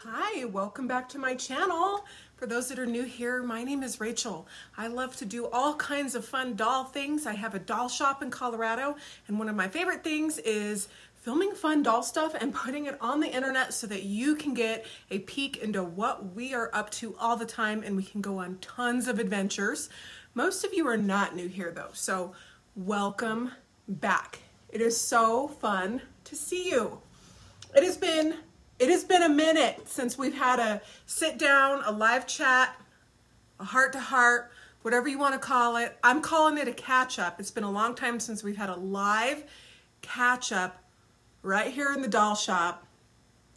Hi, welcome back to my channel. For those that are new here, my name is Rachel. I love to do all kinds of fun doll things. I have a doll shop in Colorado, and one of my favorite things is filming fun doll stuff and putting it on the internet so that you can get a peek into what we are up to all the time, and we can go on tons of adventures. Most of you are not new here though, so welcome back. It is so fun to see you. It has been a minute since we've had a sit down, a live chat, a heart to heart, whatever you want to call it. I'm calling it a catch up. It's been a long time since we've had a live catch up right here in the doll shop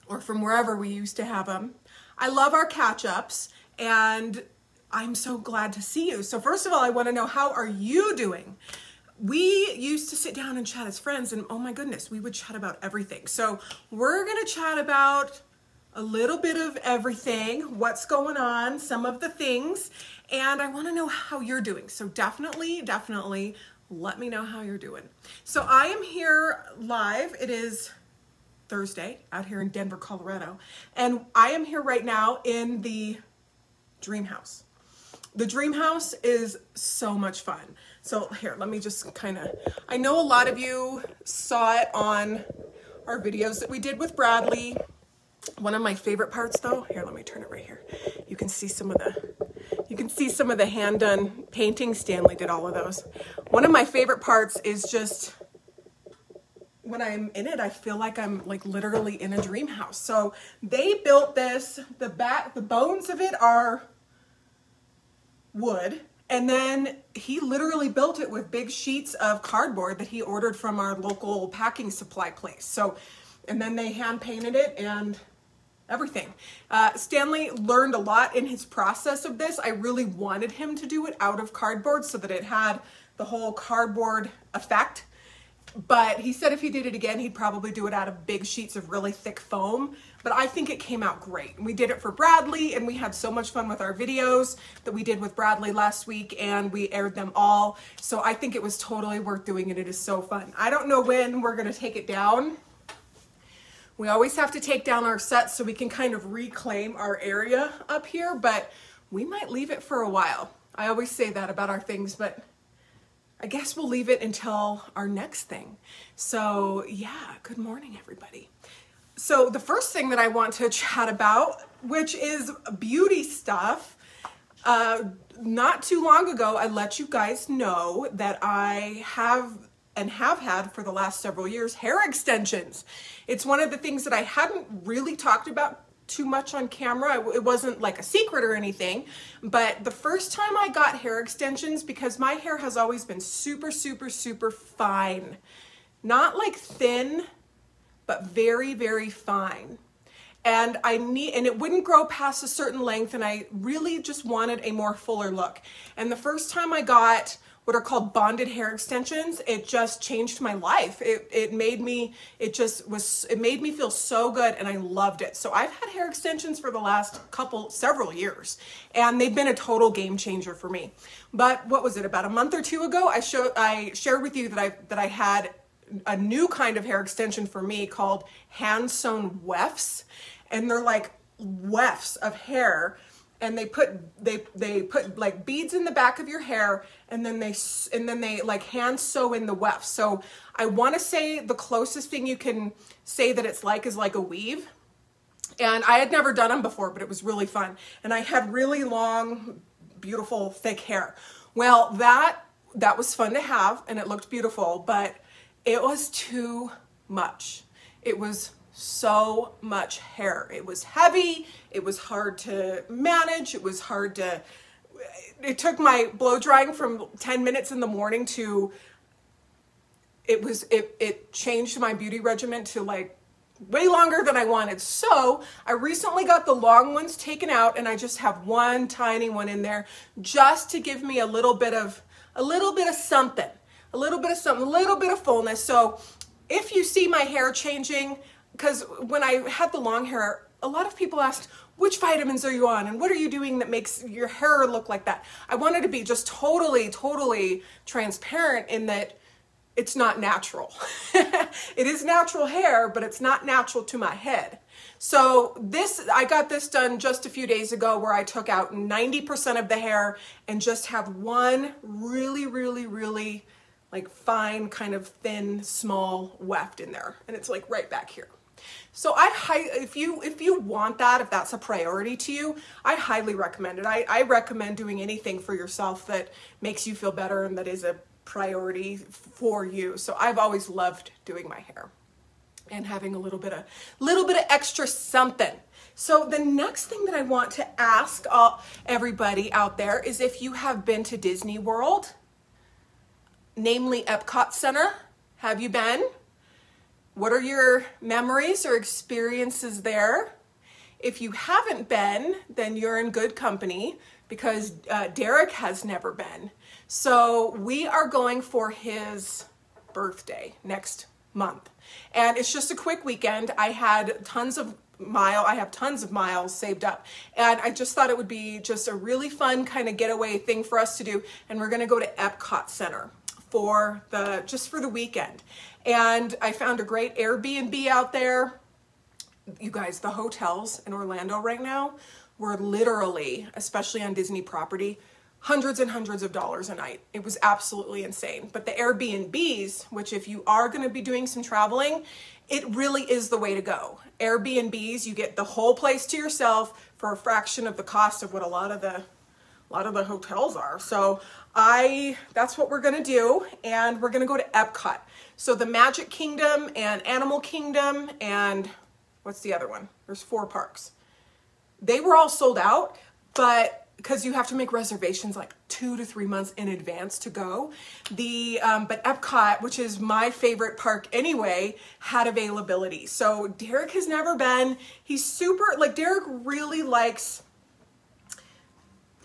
or from wherever we used to have them. I love our catch ups and I'm so glad to see you. So first of all, I want to know, how are you doing? We used to sit down and chat as friends, and oh my goodness, we would chat about everything. So we're going to chat about a little bit of everything, what's going on, some of the things, and I want to know how you're doing. So definitely let me know how you're doing. So I am here live. It is Thursday out here in Denver, Colorado, and I am here right now in the Dream House. The Dream House is so much fun. So here, let me just I know a lot of you saw it on our videos that we did with Bradley. One of my favorite parts though, here, let me turn it right here. You can see some of the hand done painting. Stanley did all of those. One of my favorite parts is just when I'm in it, I feel like I'm like literally in a dream house. So they built this, the bones of it are wood, and then he literally built it with big sheets of cardboard that he ordered from our local packing supply place. So, and then they hand painted it and everything. Stanley learned a lot in his process of this. I really wanted him to do it out of cardboard so that it had the whole cardboard effect. But he said if he did it again, he'd probably do it out of big sheets of really thick foam. But I think it came out great. We did it for Bradley, and we had so much fun with our videos that we did with Bradley last week, and we aired them all. So I think it was totally worth doing, and it is so fun. I don't know when we're going to take it down. We always have to take down our sets so we can kind of reclaim our area up here, but we might leave it for a while. I always say that about our things, but I guess we'll leave it until our next thing. So yeah, good morning, everybody. So the first thing that I want to chat about, which is beauty stuff, not too long ago, I let you guys know that I have had for the last several years hair extensions. It's one of the things that I hadn't really talked about too much on camera. It wasn't like a secret or anything, but the first time I got hair extensions, because my hair has always been super fine, not like thin, but very fine. And it wouldn't grow past a certain length, and I really just wanted a more fuller look. And the first time I got what are called bonded hair extensions, it just changed my life. It made me feel so good, and I loved it. So I've had hair extensions for the last several years, and they've been a total game changer for me. But what was it, about a month or two ago, I shared with you that I had a new kind of hair extension for me called hand sewn wefts, and they're like wefts of hair. And they put like beads in the back of your hair, and then they like hand sew in the weft. So I want to say the closest thing you can say that it's like is like a weave. And I had never done them before, but it was really fun. And I had really long, beautiful, thick hair. Well, that was fun to have, and it looked beautiful, but it was too much. It was so much hair. It was heavy. It was hard to manage. It took my blow drying from 10 minutes in the morning to, it changed my beauty regimen to like way longer than I wanted. So I recently got the long ones taken out, and I just have one tiny one in there just to give me a little bit of something, a little bit of fullness. So if you see my hair changing, because when I had the long hair, a lot of people asked, which vitamins are you on and what are you doing that makes your hair look like that? I wanted to be just totally transparent in that it's not natural. It is natural hair, but it's not natural to my head. So I got this done just a few days ago, where I took out 90% of the hair and just have one really, really, really like fine, kind of thin, small weft in there. And it's like right back here. So if you want that, if that's a priority to you, I highly recommend it. I recommend doing anything for yourself that makes you feel better and that is a priority for you. So I've always loved doing my hair and having a little bit of extra something. So the next thing that I want to ask everybody out there is if you have been to Disney World, namely Epcot Center. Have you been? What are your memories or experiences there? If you haven't been, then you're in good company, because Derek has never been. So we are going for his birthday next month. And it's just a quick weekend. I have tons of miles saved up. And I just thought it would be just a really fun kind of getaway thing for us to do. And we're going to go to Epcot Center just for the weekend. And I found a great Airbnb out there. You guys, the hotels in Orlando right now were literally, especially on Disney property, hundreds and hundreds of dollars a night. It was absolutely insane. But the Airbnbs, which if you are going to be doing some traveling, it really is the way to go. Airbnbs, you get the whole place to yourself for a fraction of the cost of what a lot of the hotels are. So that's what we're gonna do, and we're gonna go to Epcot. So the Magic Kingdom and Animal Kingdom and what's the other one? There's 4 parks. They were all sold out, but because you have to make reservations like 2 to 3 months in advance to go. But Epcot, which is my favorite park anyway, had availability. So Derek has never been. He's Derek really likes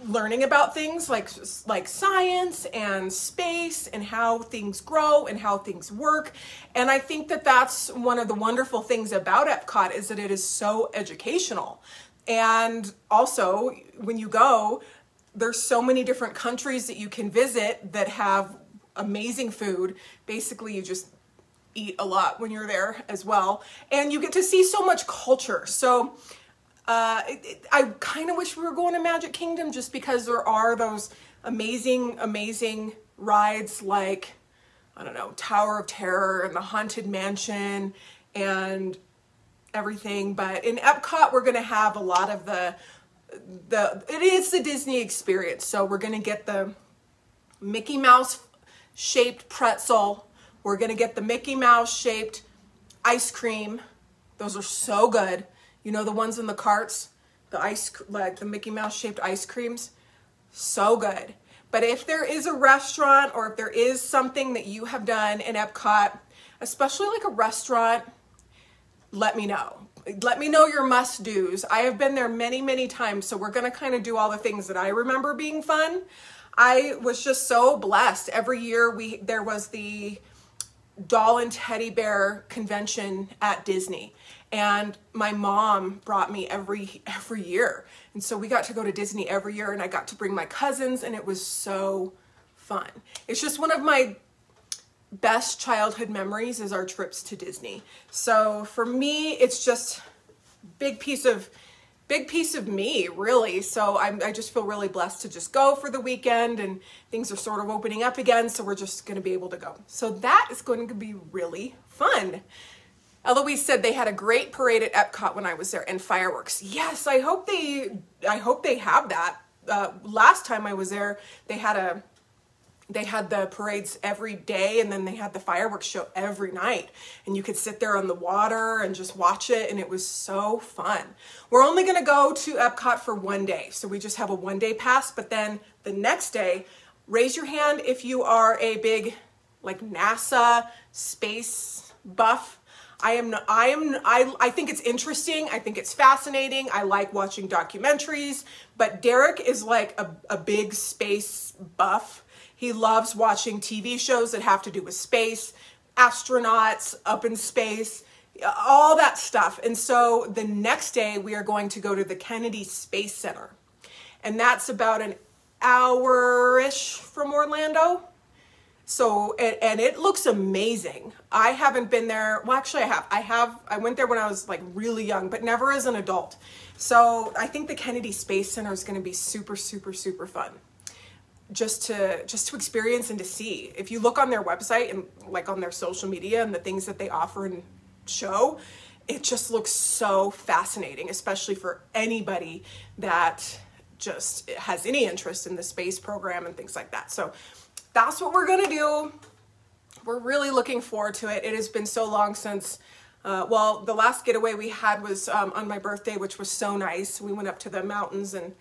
learning about things like science and space and how things grow and how things work. And I think that that's one of the wonderful things about Epcot, is that it is so educational. And also, when you go, there's so many different countries that you can visit that have amazing food. Basically, you just eat a lot when you're there as well. And you get to see so much culture. So I kind of wish we were going to Magic Kingdom, just because there are those amazing, amazing rides like, I don't know, Tower of Terror and the Haunted Mansion and everything. But in Epcot, we're going to have a lot of it is the Disney experience. So we're going to get the Mickey Mouse shaped pretzel. We're going to get the Mickey Mouse shaped ice cream. Those are so good. You know, the ones in the carts, like the Mickey Mouse shaped ice creams, so good. But if there is a restaurant, or if there is something that you have done in Epcot, especially like a restaurant, let me know. Let me know your must-dos. I have been there many, many times, so we're going to kind of do all the things that I remember being fun. I was just so blessed. Every year there was the doll and teddy bear convention at Disney. And my mom brought me every year. And so we got to go to Disney every year, and I got to bring my cousins, and it was so fun. It's just one of my best childhood memories is our trips to Disney. So for me, it's just big piece of me, really. So I just feel really blessed to just go for the weekend, and things are sort of opening up again. So we're just going to be able to go. So that is going to be really fun. Ellowyne said they had a great parade at Epcot when I was there, and fireworks. Yes, I hope they have that. Last time I was there, they had the parades every day, and then they had the fireworks show every night, and you could sit there on the water and just watch it, and it was so fun. We're only going to go to Epcot for 1 day, so we just have a 1-day pass. But then the next day, raise your hand if you are a big like NASA space buff. I think it's interesting. I think it's fascinating. I like watching documentaries, but Derek is like a big space buff. He loves watching TV shows that have to do with space, astronauts up in space, all that stuff. And so the next day we are going to go to the Kennedy Space Center, and that's about an hour-ish from Orlando. So, and it looks amazing. I haven't been there. Well, actually I went there when I was like really young, but never as an adult. So I think the Kennedy Space Center is going to be super, super, super fun. Just to experience and to see. If you look on their website and like on their social media and the things that they offer and show, it just looks so fascinating, especially for anybody that just has any interest in the space program and things like that. So that's what we're gonna do. We're really looking forward to it. It has been so long since, well, the last getaway we had was on my birthday, which was so nice. We went up to the mountains and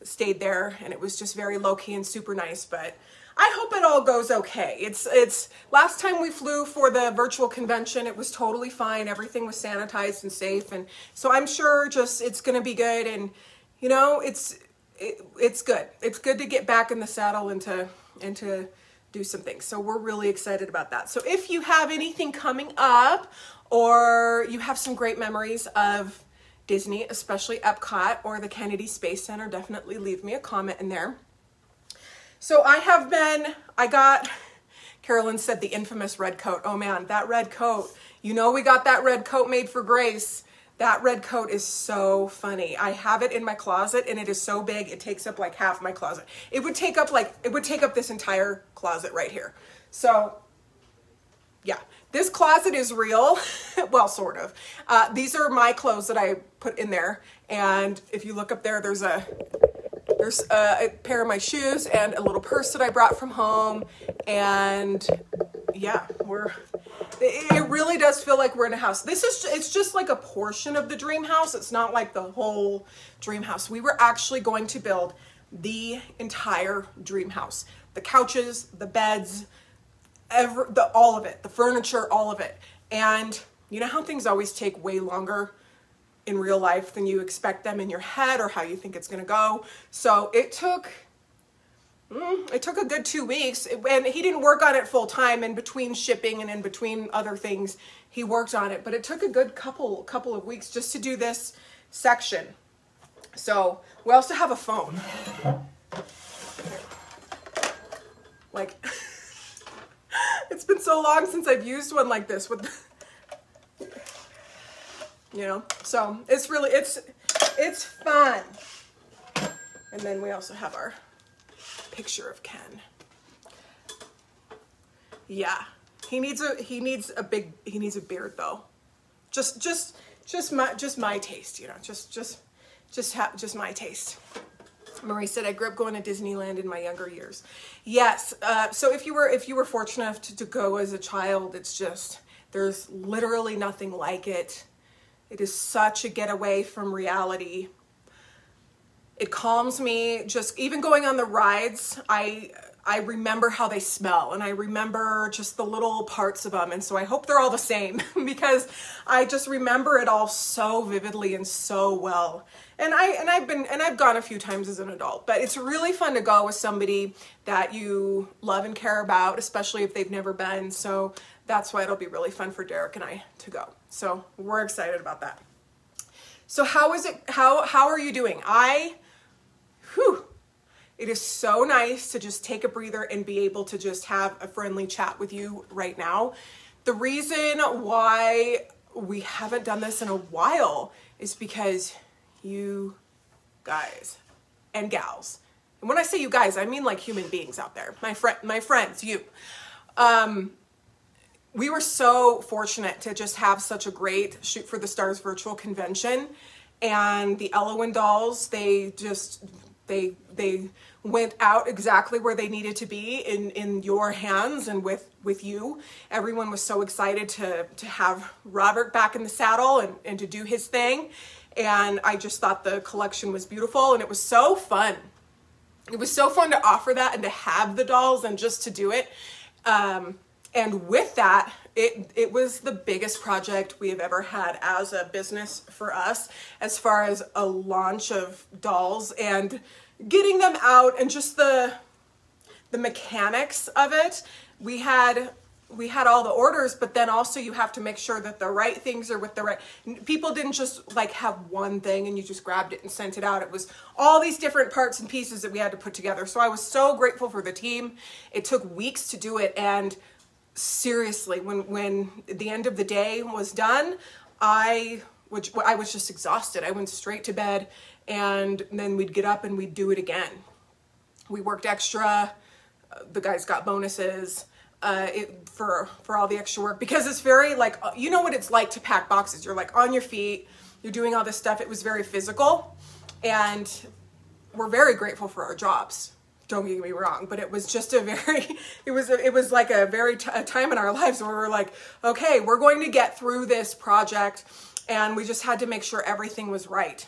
stayed there, and it was just very low-key and super nice, but I hope it all goes okay. It's last time we flew for the virtual convention, it was totally fine. Everything was sanitized and safe, and so I'm sure just it's gonna be good, and you know, it's good. It's good to get back in the saddle and to do some things. So we're really excited about that. So if you have anything coming up, or you have some great memories of Disney, especially Epcot or the Kennedy Space Center, definitely leave me a comment in there. So I got, Carolyn said the infamous red coat. Oh man, that red coat. You know, we got that red coat made for Grace. That red coat is so funny. I have it in my closet and it is so big, it takes up like half my closet. It would take up this entire closet right here. So yeah, this closet is real. Well, sort of. These are my clothes that I put in there. And if you look up there, there's a pair of my shoes and a little purse that I brought from home. And yeah, it really does feel like we're in a house. It's just like a portion of the dream house. It's not like the whole dream house. We were actually going to build the entire dream house. The couches, the beds, all of it, the furniture, all of it. And you know how things always take way longer in real life than you expect them in your head or how you think it's going to go. So it took a good 2 weeks, and he didn't work on it full time. In between shipping and in between other things, he worked on it, but it took a good couple of weeks just to do this section. So we also have a phone. Like, it's been so long since I've used one like this with, you know, so it's really, it's fun. And then we also have our picture of Ken. Yeah, he needs a beard though. Just my taste, you know, just my taste. Marie said, I grew up going to Disneyland in my younger years. Yes. So if you were fortunate enough to go as a child, it's just, there's literally nothing like it. It is such a getaway from reality. It calms me. Just even going on the rides, I remember how they smell, and I remember just the little parts of them. And so I hope they're all the same because I just remember it all so vividly and so well. And I've gone a few times as an adult, but it's really fun to go with somebody that you love and care about, especially if they've never been. So that's why it'll be really fun for Derek and I to go. So we're excited about that. So how are you doing? It is so nice to just take a breather and be able to just have a friendly chat with you right now. The reason why we haven't done this in a while is because you guys and gals, and when I say you guys, I mean like human beings out there, my friends, you. We were so fortunate to just have such a great Shoot for the Stars virtual convention, and the Ellowyne dolls, they went out exactly where they needed to be in your hands and with you. Everyone was so excited to have Robert back in the saddle and to do his thing. And I just thought the collection was beautiful, and it was so fun. It was so fun to offer that and to have the dolls and just to do it. And with that, it was the biggest project we have ever had as a business for us, as far as a launch of dolls and getting them out and just the mechanics of it. We had we had all the orders, but then also you have to make sure that the right things are with the right, people didn't just like have one thing and you just grabbed it and sent it out. It was all these different parts and pieces that we had to put together. So I was so grateful for the team. It took weeks to do it. And seriously, when the end of the day was done, I was just exhausted. I went straight to bed, and then we'd get up and we'd do it again. We worked extra. The guys got bonuses for all the extra work, because it's very like, you know what it's like to pack boxes. You're like on your feet, you're doing all this stuff. It was very physical, and we're very grateful for our jobs. Don't get me wrong, but it was just a very, it was like a time in our lives where we're like, okay, we're going to get through this project, and we just had to make sure everything was right.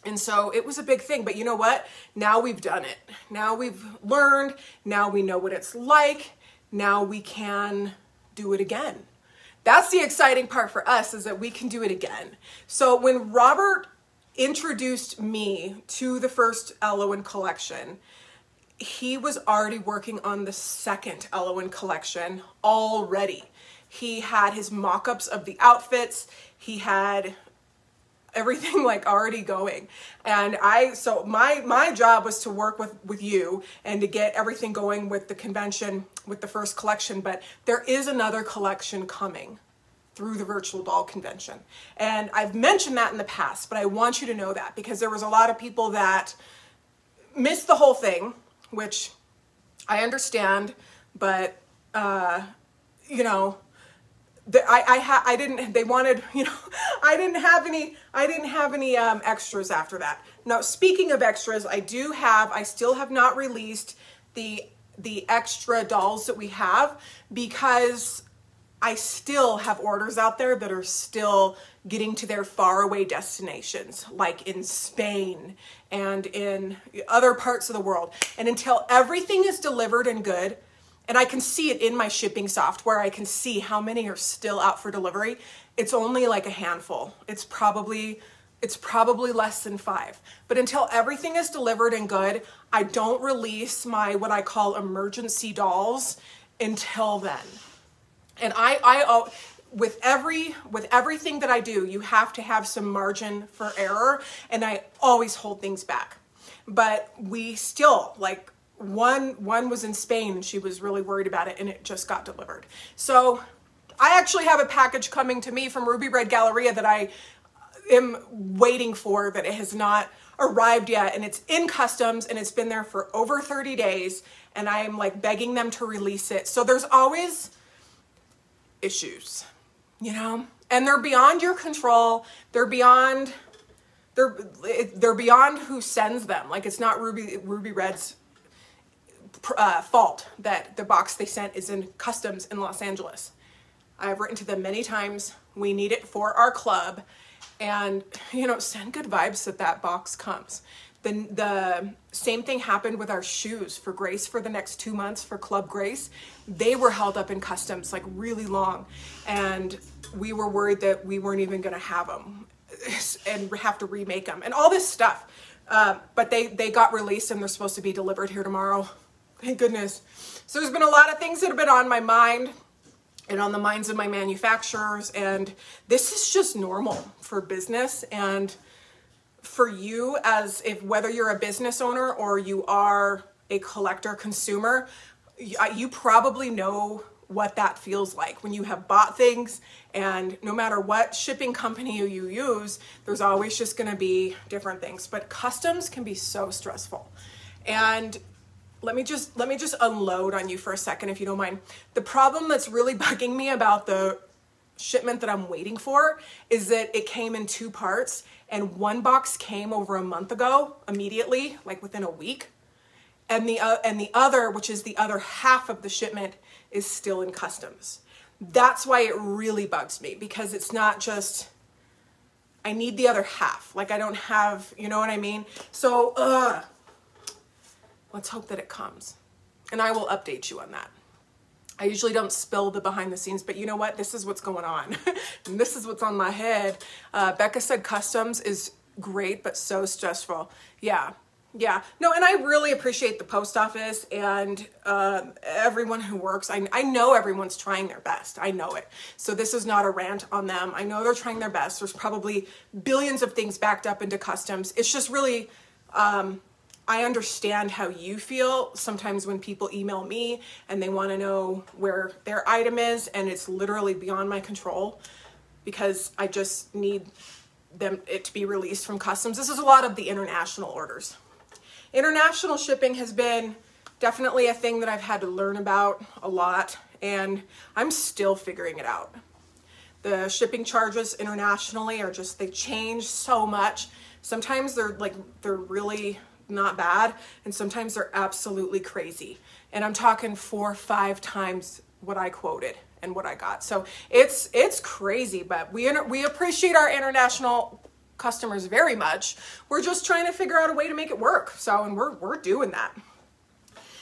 And so it was a big thing, but you know what? Now we've done it. Now we've learned. Now we know what it's like. Now we can do it again. That's the exciting part for us, is that we can do it again. So when Robert introduced me to the first Ellowyne collection, he was already working on the second Ellowyne collection already. He had his mock-ups of the outfits. He had everything like already going. And so my job was to work with you and to get everything going with the convention, with the first collection. But there is another collection coming through the virtual doll convention. And I've mentioned that in the past, but I want you to know that, because there was a lot of people that missed the whole thing, which I understand, but you know, I didn't, they wanted, you know, I didn't have any extras after that. Now, speaking of extras, I still have not released the extra dolls that we have, because I still have orders out there that are still getting to their faraway destinations, like in Spain and in other parts of the world. And until everything is delivered and good, and I can see it in my shipping software, I can see how many are still out for delivery. It's only like a handful. It's probably less than 5. But until everything is delivered and good, I don't release my, what I call emergency dolls, until then. And with everything that I do, you have to have some margin for error, and I always hold things back. But we still, like, one was in Spain, and she was really worried about it, and it just got delivered. So I actually have a package coming to me from Ruby Red Galleria that I am waiting for, that it has not arrived yet, and it's in customs, and it's been there for over 30 days, and I am like begging them to release it. So there's always issues, you know, and they're beyond your control. They're beyond who sends them. Like, it's not Ruby Red's fault that the box they sent is in customs in Los Angeles. I've written to them many times. We need it for our club, and, you know, send good vibes that box comes. The same thing happened with our shoes for Grace for the next 2 months for Club Grace. They were held up in customs like really long, and we were worried that we weren't even going to have them and have to remake them and all this stuff. But they got released, and they're supposed to be delivered here tomorrow. Thank goodness. So there's been a lot of things that have been on my mind and on the minds of my manufacturers, and this is just normal for business. And for you, as if whether you're a business owner or you are a collector consumer, you probably know what that feels like when you have bought things, and no matter what shipping company you use, there's always just going to be different things. But customs can be so stressful. And let me just unload on you for a second, if you don't mind. The problem that's really bugging me about the shipment that I'm waiting for is that it came in 2 parts, and one box came over a month ago, immediately, like within a week. And the other, which is the other half of the shipment, is still in customs. That's why it really bugs me, because it's not just, I need the other half. Like, I don't have, you know what I mean? So, let's hope that it comes. And I will update you on that. I usually don't spill the behind the scenes, but you know what? This is what's going on. And this is what's on my head. Becca said customs is great, but so stressful. Yeah, Yeah, no, and I really appreciate the post office and everyone who works. I know everyone's trying their best. I know it. So this is not a rant on them. I know they're trying their best. There's probably billions of things backed up into customs. It's just really, I understand how you feel sometimes when people email me and they want to know where their item is, and it's literally beyond my control because I just need it to be released from customs. This is a lot of the international orders. International shipping has been definitely a thing that I've had to learn about a lot, and I'm still figuring it out. The shipping charges internationally are just, they change so much. Sometimes they're really not bad, and sometimes they're absolutely crazy. And I'm talking 4 or 5 times what I quoted and what I got. So it's crazy, but we appreciate our international customers very much. We're just trying to figure out a way to make it work. So, and we're doing that.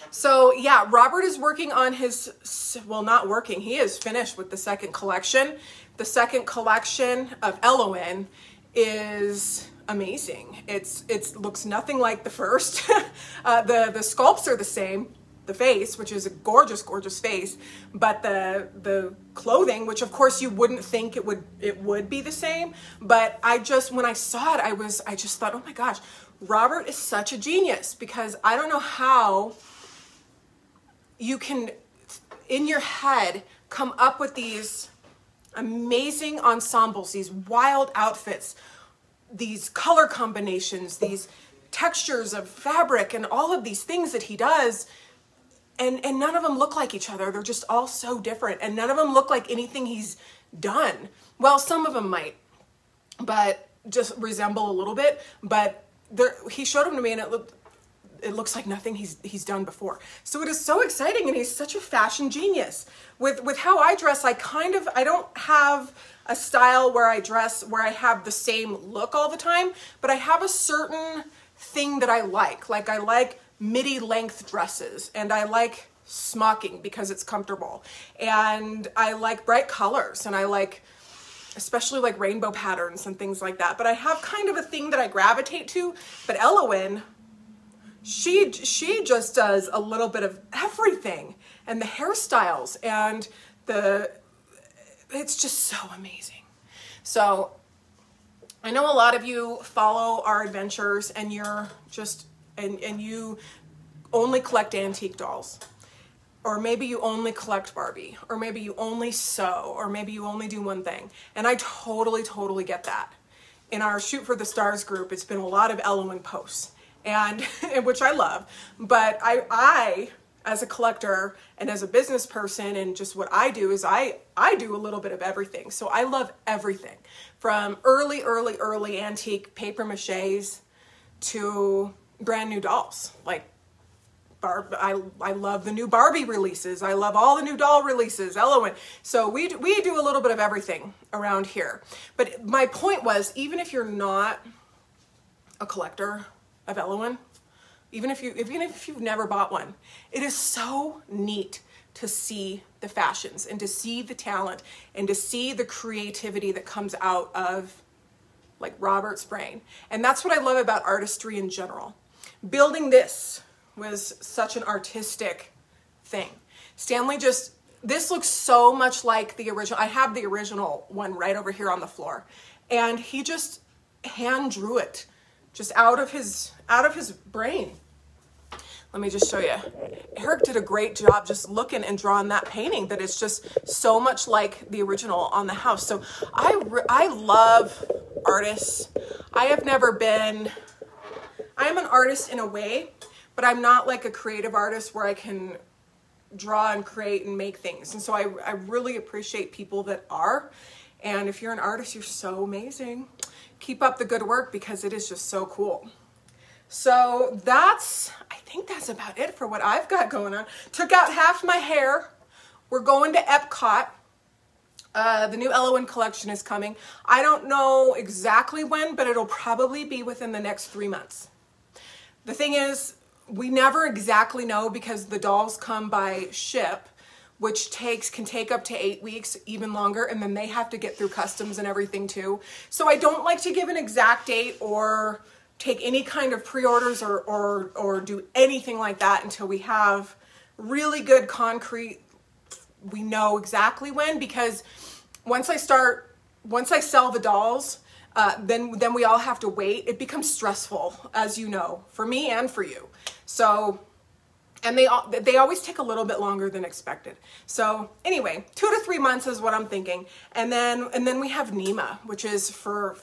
So yeah, Robert is working on his, well, not working, he is finished with the second collection. The second collection of Ellowyne is amazing. It looks nothing like the first. The sculpts are the same. The face, which is a gorgeous, gorgeous face, but the clothing, which of course you wouldn't think it would be the same, but when I saw it, I just thought, oh my gosh, Robert is such a genius, because I don't know how you can, in your head, come up with these amazing ensembles, these wild outfits, these color combinations, these textures of fabric, and all of these things that he does. And none of them look like each other. They're just all so different. And none of them look like anything he's done. Well, some of them might, but just resemble a little bit. But he showed them to me, and it looks like nothing he's done before. So it is so exciting, and he's such a fashion genius. With how I dress, I don't have a style where I dress where I have the same look all the time, but I have a certain thing that I like. Like I like midi length dresses, and I like smocking because it's comfortable, and I like bright colors, and I like especially like rainbow patterns and things like that. But I have kind of a thing that I gravitate to. But Ellowyne, she just does a little bit of everything, and the hairstyles, and it's just so amazing. So I know a lot of you follow our adventures, and you're just and you only collect antique dolls, or maybe you only collect Barbie, or maybe you only sew, or maybe you only do one thing. And I totally get that. In our Shoot for the Stars group, it's been a lot of Ellowyne posts, and which I love. But I as a collector and as a business person, and just what I do is I do a little bit of everything. So I love everything from early antique paper maches to brand new dolls. Like I love the new Barbie releases. I love all the new doll releases, Ellowyne. So we do a little bit of everything around here. But my point was, even if you're not a collector of Ellowyne, even if you've never bought one, it is so neat to see the fashions, and to see the talent, and to see the creativity that comes out of like Robert's brain. And that's what I love about artistry in general. Building this was such an artistic thing. Stanley this looks so much like the original. I have the original one right over here on the floor, and he just hand drew it just out of his brain. Let me just show you. Eric did a great job just looking and drawing that painting that is just so much like the original on the house. So I love artists. I am an artist in a way, but I'm not like a creative artist where I can draw and create and make things. And so I really appreciate people that are. And if you're an artist, you're so amazing. Keep up the good work, because it is just so cool. So I think that's about it for what I've got going on. Took out half my hair. We're going to Epcot. The new Ellowyne collection is coming. I don't know exactly when, but it'll probably be within the next 3 months. The thing is, we never exactly know, because the dolls come by ship, which can take up to 8 weeks, even longer, and then they have to get through customs and everything too. So I don't like to give an exact date or take any kind of pre-orders or do anything like that until we have really good concrete, we know exactly when, because once I sell the dolls, then we all have to wait. It becomes stressful, as you know, for me and for you. So, and they always take a little bit longer than expected. So anyway, 2 to 3 months is what I'm thinking. And then we have Nima, which is for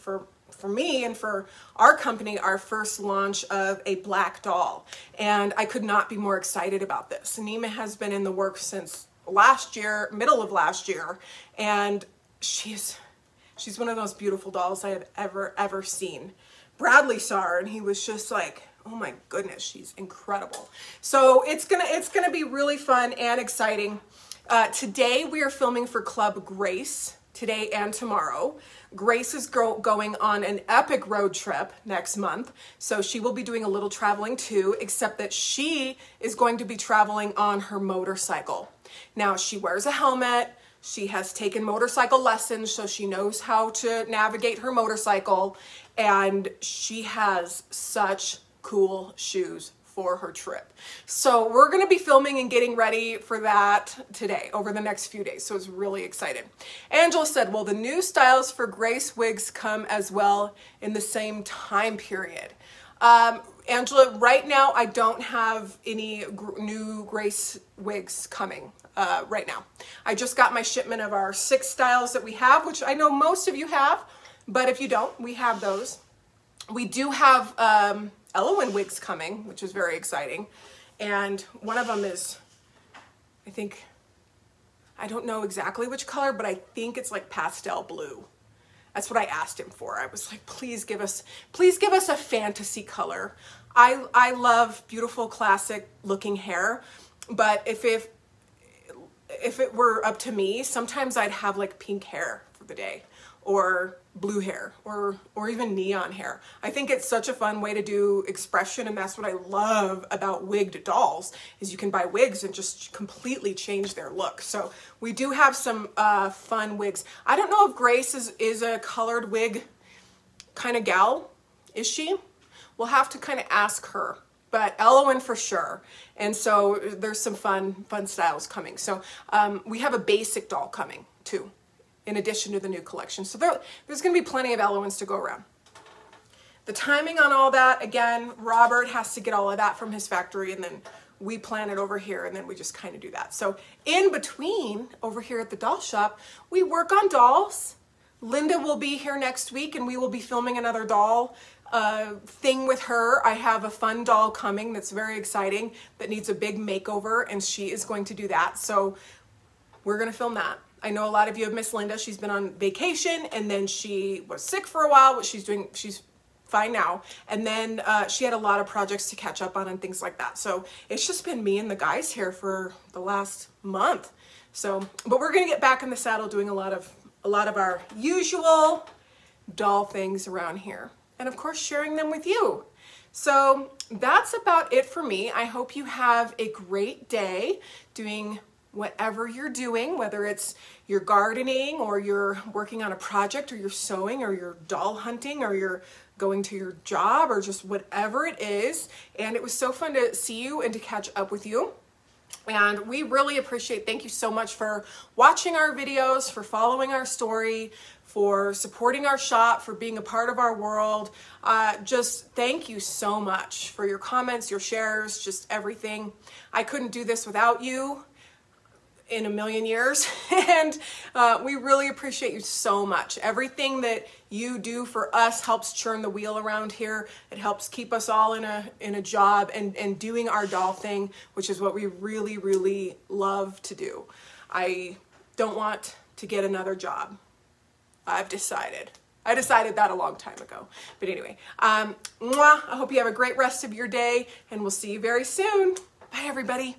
me and for our company, our first launch of a black doll. And I could not be more excited about this. Nima has been in the works since last year, middle of last year, and she's one of those beautiful dolls I have ever seen. Bradley saw her and he was just like, oh my goodness, she's incredible. So it's gonna be really fun and exciting. Today we are filming for Club Grace, today and tomorrow. Grace is going on an epic road trip next month, so she will be doing a little traveling too, except that she is going to be traveling on her motorcycle. Now, she wears a helmet, she has taken motorcycle lessons, so she knows how to navigate her motorcycle, and she has such cool shoes for her trip. So we're gonna be filming and getting ready for that today, over the next few days, so it's really excited. Angela said, well, the new styles for Grace wigs come as well in the same time period. Angela, right now I don't have any new Grace wigs coming right now. I just got my shipment of our 6 styles that we have, which I know most of you have, but if you don't, we have those. We do have Ellowyne wigs coming, which is very exciting. And one of them is, I don't know exactly which color, but I think it's like pastel blue. That's what I asked him for. I was like, please give us a fantasy color. I love beautiful classic looking hair, but if it were up to me, sometimes I'd have like pink hair for the day, or blue hair, or even neon hair. I think it's such a fun way to do expression, and that's what I love about wigged dolls, is you can buy wigs and just completely change their look. So we do have some fun wigs. I don't know if Grace is a colored wig kind of gal. Is she? We'll have to kind of ask her, but Ellowyne for sure. And so there's some fun styles coming. So we have a basic doll coming too, in addition to the new collection. So there's gonna be plenty of Ellowynes to go around. The timing on all that, again, Robert has to get all of that from his factory, and then we plan it over here, and then we just kind of do that. So in between, over here at the doll shop, we work on dolls. Linda will be here next week, and we will be filming another doll thing with her. I have a fun doll coming that's very exciting, that needs a big makeover, and she is going to do that. So we're gonna film that. I know a lot of you have missed Linda. She's been on vacation, and then she was sick for a while, but she's fine now. And then she had a lot of projects to catch up on and things like that. So it's just been me and the guys here for the last month. So, but we're gonna get back in the saddle doing a lot of our usual doll things around here. And of course, sharing them with you. So that's about it for me. I hope you have a great day doing whatever you're doing, whether it's you're gardening, or you're working on a project, or you're sewing, or you're doll hunting, or you're going to your job, or just whatever it is. And it was so fun to see you and to catch up with you. And we really appreciate, thank you so much for watching our videos, for following our story, for supporting our shop, for being a part of our world. Just thank you so much for your comments, your shares, just everything. I couldn't do this without you in a million years. And we really appreciate you so much. Everything that you do for us helps churn the wheel around here. It helps keep us all in a job and doing our doll thing, which is what we really, really love to do. I don't want to get another job. I've decided. I decided that a long time ago. But anyway, I hope you have a great rest of your day, and we'll see you very soon. Bye, everybody.